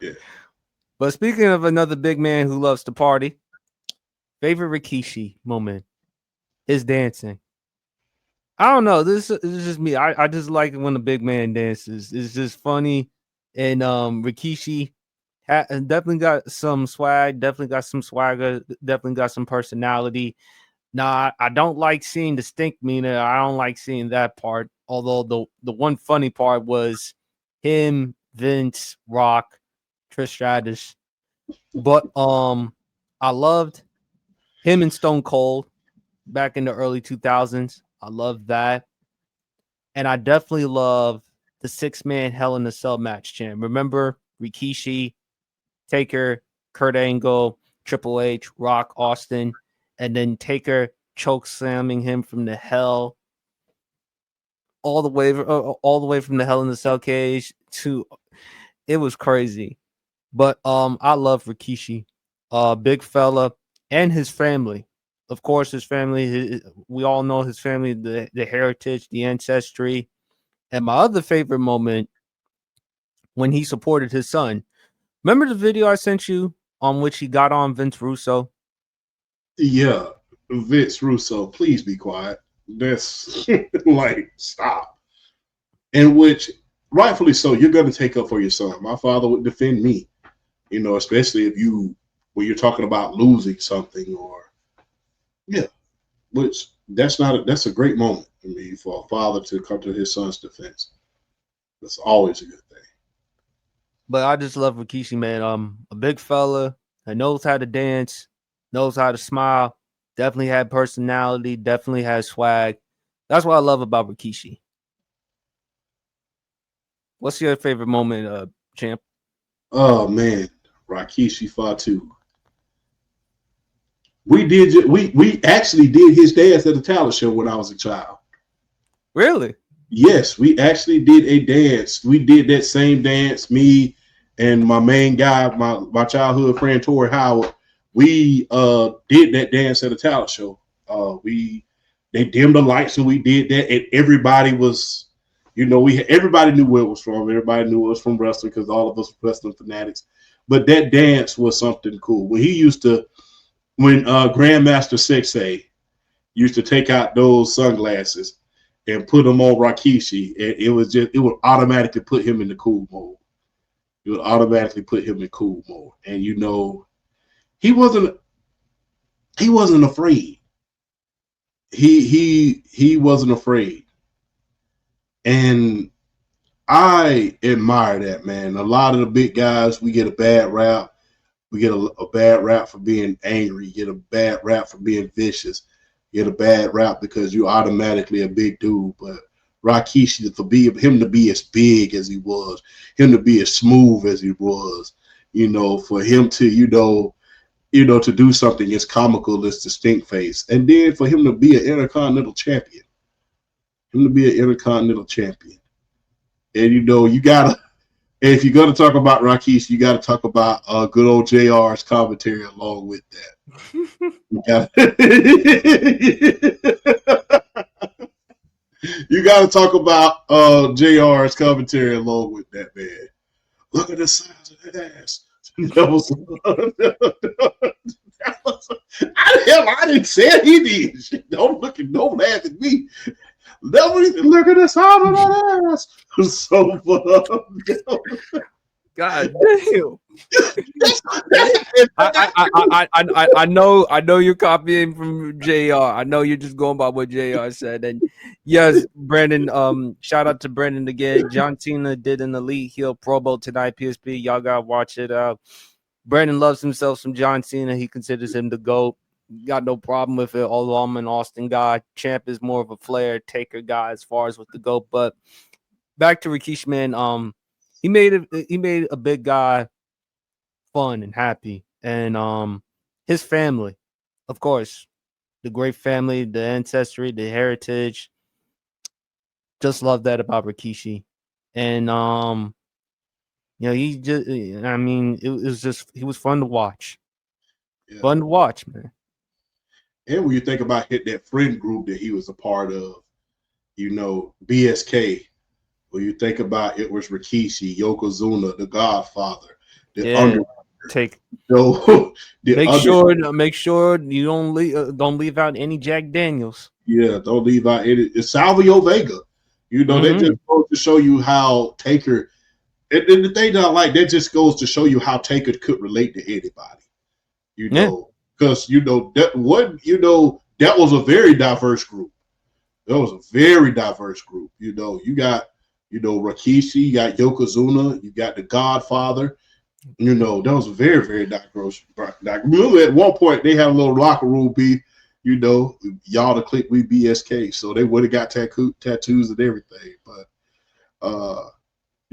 Yeah. But speaking of another big man who loves to party, favorite Rikishi moment, his dancing. I don't know. This is just me. I just like it when the big man dances. It's just funny. And Rikishi definitely got some swag, definitely got some swagger, definitely got some personality. Nah, I don't like seeing the stink meter. I don't like seeing that part. Although the one funny part was him, Vince, Rock, Trish Stratus. But I loved him and Stone Cold back in the early 2000s. I love that. And I definitely love the 6-man Hell in a Cell match, champ. Remember Rikishi, Taker, Kurt Angle, Triple H, Rock, Austin, and then Taker choke slamming him from the hell all the way from the Hell in the Cell cage to it was crazy. But I love Rikishi, big fella, and his family. Of course, his family. We all know his family, the heritage, the ancestry. And my other favorite moment when he supported his son. Remember the video I sent you on which he got on Vince Russo? Yeah. Vince Russo, please be quiet. That's like stop. In which, rightfully so, you're going to take up for your son. My father would defend me, especially if when you're talking about losing something or, yeah, which that's a great moment. I mean, for a father to come to his son's defense, that's always a good thing. But I just love Rikishi, man. A big fella that knows how to dance, knows how to smile, definitely had personality, definitely has swag. That's what I love about Rikishi. What's your favorite moment, champ? Oh man, Rikishi Fatu. We actually did his dance at the talent show when I was a child. Really? Yes, we actually did a dance. We did that same dance. Me and my main guy, my childhood friend Tori Howard. We did that dance at a talent show. We They dimmed the lights and we did that, and everybody was, everybody knew where it was from. Everybody knew it was from wrestling because all of us were wrestling fanatics. But that dance was something cool. When Grandmaster Sexay used to take out those sunglasses and put them on Rikishi, it would automatically put him in the cool mode. It would automatically put him in cool mode, and he wasn't he wasn't afraid. He wasn't afraid, and I admire that, man. A lot of the big guys, we get a bad rap. We get a bad rap for being angry. You get a bad rap for being vicious. You get a bad rap because you're automatically a big dude. But Rikishi, him to be as big as he was, him to be as smooth as he was, for him to, to do something as comical as the stink face. And then for him to be an intercontinental champion, And you gotta, if you're gonna talk about Rikishi, you gotta talk about good old JR's commentary along with that. You gotta, you gotta talk about JR's commentary along with that, man. Look at the size of that ass. I didn't say he did. Don't laugh at me. Look at the size of that ass. So God damn. I know you're copying from JR. I know you're just going by what JR said. And yes, Brandon, shout out to Brandon again. John Cena did an Elite Heel promo tonight, PSP. Y'all gotta watch it. Brandon loves himself some John Cena. He considers him the GOAT. Got no problem with it, although I'm an Austin guy. Champ is more of a Flair Taker guy as far as with the GOAT. But back to Rikishi, man. He made a big guy fun and happy. And his family, of course, the great family, the ancestry, the heritage. Just love that about Rikishi. And he just I mean, it was just he was fun to watch. yeah. Fun to watch, man. And when you think about that friend group that he was a part of, BSK, when you think about it was Rikishi, Yokozuna, The Godfather, The Yeah, under take so the under make sure you don't leave out any Jack Daniels. yeah, don't leave out any it's Salvio Vega. You know, that just Hmm. goes to show you how Taker and the thing that I like, that just goes to show you how Taker could relate to anybody. You Yeah, know, because that was a very diverse group. That was a very diverse group. You know, you got Rikishi, you got Yokozuna, you got the Godfather. You know, that was a very very diverse. Remember, at one point they had a little locker room beef. You know, y'all the click, we BSK, so they would have got tattoos and everything. But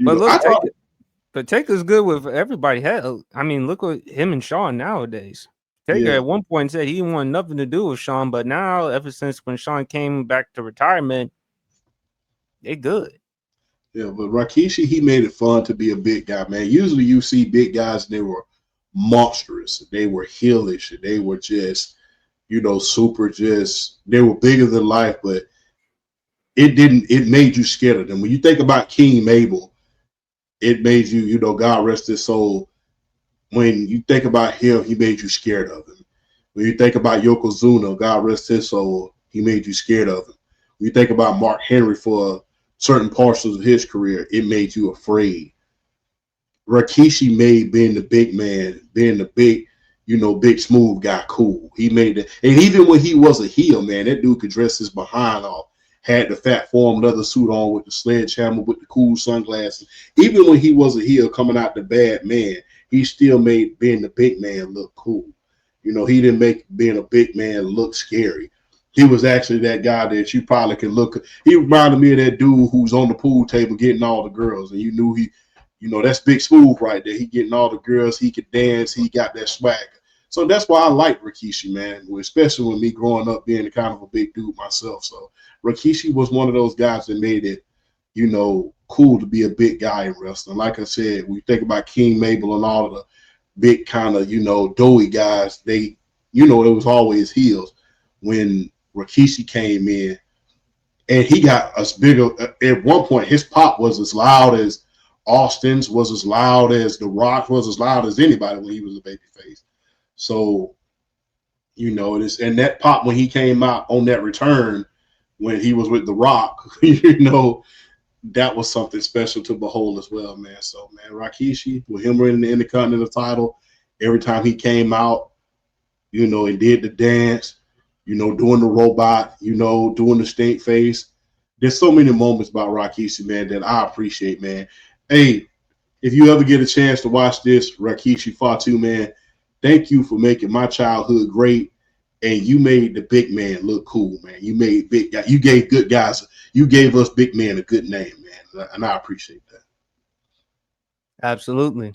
but I look, thought Taker's good with everybody. Hell, I mean, look at him and Sean nowadays. Taker yeah, at one point said he didn't want nothing to do with Sean, but now ever since when Sean came back to retirement, they good. yeah, but Rikishi, he made it fun to be a big guy, man. Usually you see big guys, and they were monstrous, they were heelish, and they were just, super just, they were bigger than life, but it made you scared of them. When you think about King Mabel, it made you, God rest his soul. When you think about him, he made you scared of him. When you think about Yokozuna, God rest his soul, he made you scared of him. When you think about Mark Henry for certain portions of his career, it made you afraid. Rikishi made being the big man, being the big, big smooth guy cool. He made it, and even when he was a heel, man, that dude could dress his behind off. Had the fat form leather suit on with the sledgehammer, with the cool sunglasses. Even when he was a heel coming out the bad man, he still made being the big man look cool. He didn't make being a big man look scary. He was actually that guy that you probably can look. He reminded me of that dude who's on the pool table getting all the girls, and you knew that's Big Smooth right there. He getting all the girls. He could dance. He got that swag. So that's why I like Rikishi, man, especially when me growing up being kind of a big dude myself. So Rikishi was one of those guys that made it, cool to be a big guy in wrestling. Like I said, we think about King Mabel and all of the big kind of, doughy guys, it was always heels. When Rikishi came in, and he got as big at one point, his pop was as loud as Austin's, was as loud as The Rock, was as loud as anybody when he was a babyface. So, and that pop when he came out on that return when he was with The Rock, that was something special to behold as well, man. So, man, Rikishi, with him winning the Intercontinental title, every time he came out, and did the dance, doing the robot, doing the stink face. There's so many moments about Rikishi, man, that I appreciate, man. Hey, if you ever get a chance to watch this, Rikishi Fatu, man, thank you for making my childhood great. And you made the big man look cool, man. You made big guys. You gave good guys. You gave us big men a good name, man. And I appreciate that. Absolutely.